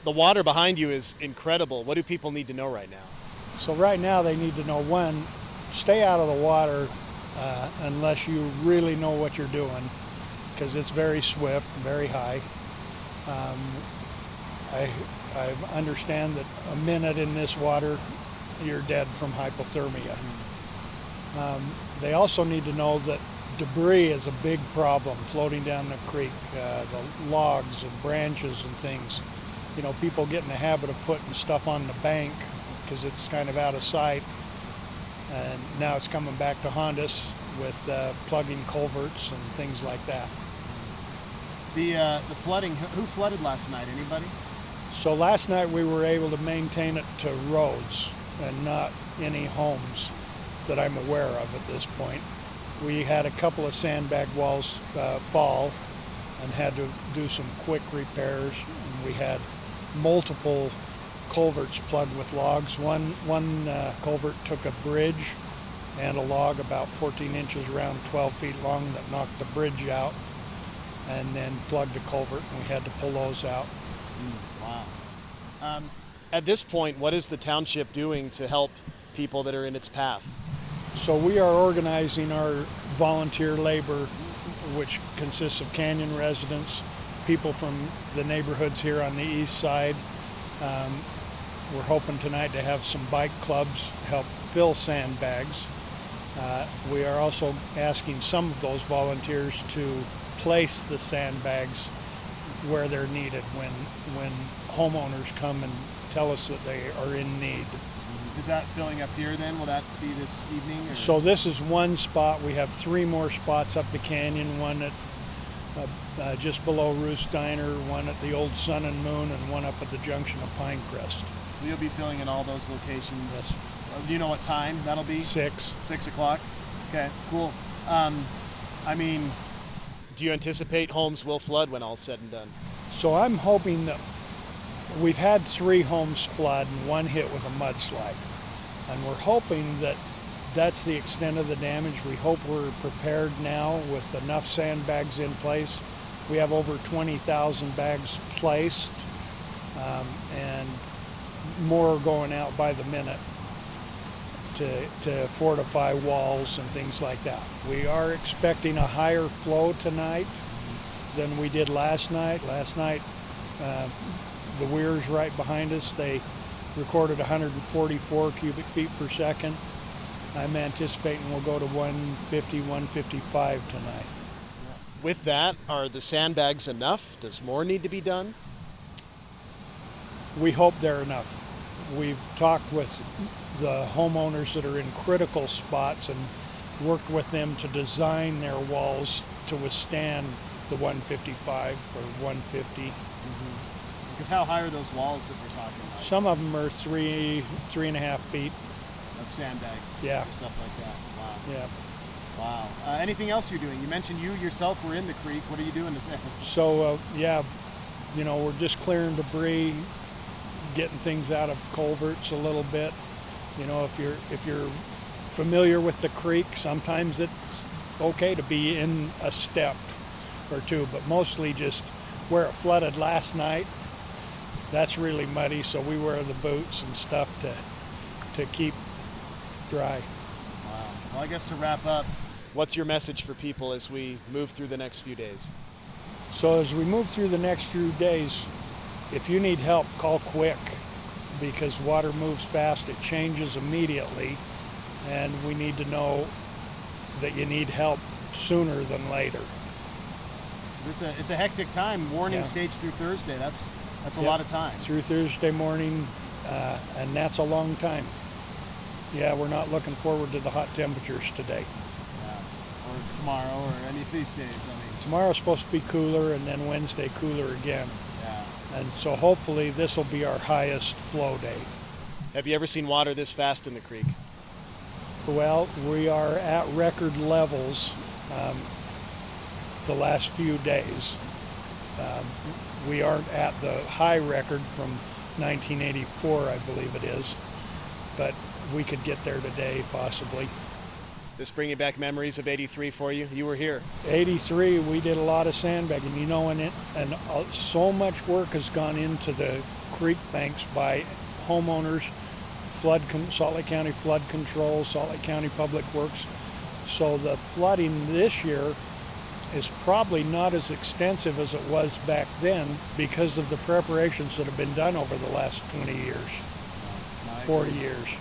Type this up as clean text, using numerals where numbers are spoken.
the water behind you is incredible. What do people need to know right now? So right now they need to know, one, stay out of the water unless you really know what you're doing, because it's very swift, very high. I understand that a minute in this water, you're dead from hypothermia. They also need to know that debris is a big problem floating down the creek, the logs and branches and things. You know, people get in the habit of putting stuff on the bank because it's kind of out of sight, and now it's coming back to haunt us with plugging culverts and things like that. The flooding, who flooded last night? Anybody? So last night we were able to maintain it to roads and not any homes that I'm aware of at this point. We had a couple of sandbag walls fall and had to do some quick repairs. And we had multiple culverts plugged with logs. One culvert took a bridge and a log about 14 inches around, 12 feet long, that knocked the bridge out, and then plugged a culvert, and we had to pull those out. Wow. At this point, what is the township doing to help people that are in its path? So we are organizing our volunteer labor, which consists of Canyon residents, people from the neighborhoods here on the east side. We're hoping tonight to have some bike clubs help fill sandbags. We are also asking some of those volunteers to place the sandbags where they're needed when homeowners come and tell us that they are in need. Is that filling up here then? Will that be this evening? Or? So this is one spot. We have 3 more spots up the canyon, one at just below Roos Diner, one at the old Sun and Moon, and one up at the junction of Pinecrest. So you'll be filling in all those locations? Yes. Do you know what time that'll be? 6. 6 o'clock? Okay, cool. I mean, do you anticipate homes will flood when all's said and done? So I'm hoping that we've had 3 homes flood and 1 hit with a mudslide. And we're hoping that that's the extent of the damage. We hope we're prepared now with enough sandbags in place. We have over 20,000 bags placed, and more going out by the minute to fortify walls and things like that. We are expecting a higher flow tonight than we did last night. Last night, the weirs right behind us, they recorded 144 cubic feet per second. I'm anticipating we'll go to 150, 155 tonight. With that, are the sandbags enough? Does more need to be done? We hope they're enough. We've talked with the homeowners that are in critical spots and worked with them to design their walls to withstand the 155 or 150. Because how high are those walls that we're talking about? Some of them are 3.5 feet. Of sandbags? Yeah. Or stuff like that. Wow. Yeah. Wow. Anything else you're doing? You mentioned you yourself were in the creek. What are you doing today? So, yeah, you know, we're just clearing debris, getting things out of culverts a little bit. You know, if you're familiar with the creek, sometimes it's okay to be in a step or two, but mostly just where it flooded last night, that's really muddy, so we wear the boots and stuff to keep dry. Wow. Well, I guess to wrap up, what's your message for people as we move through the next few days? So as we move through the next few days, if you need help, call quick, because water moves fast, it changes immediately, and we need to know that you need help sooner than later. It's a hectic time, warning stage through Thursday. That's a lot of time. Through Thursday morning, and that's a long time. Yeah, we're not looking forward to the hot temperatures today. Yeah. Or tomorrow, or any of these days. I mean, tomorrow's supposed to be cooler, and then Wednesday cooler again. Yeah. And so hopefully this will be our highest flow day. Have you ever seen water this fast in the creek? Well, we are at record levels the last few days. We aren't at the high record from 1984, I believe it is, but we could get there today, possibly. This bringing back memories of '83 for you? You were here. '83, we did a lot of sandbagging, you know, and so much work has gone into the creek banks by homeowners, Salt Lake County Flood Control, Salt Lake County Public Works. So the flooding this year is probably not as extensive as it was back then because of the preparations that have been done over the last 20 years, 40 years.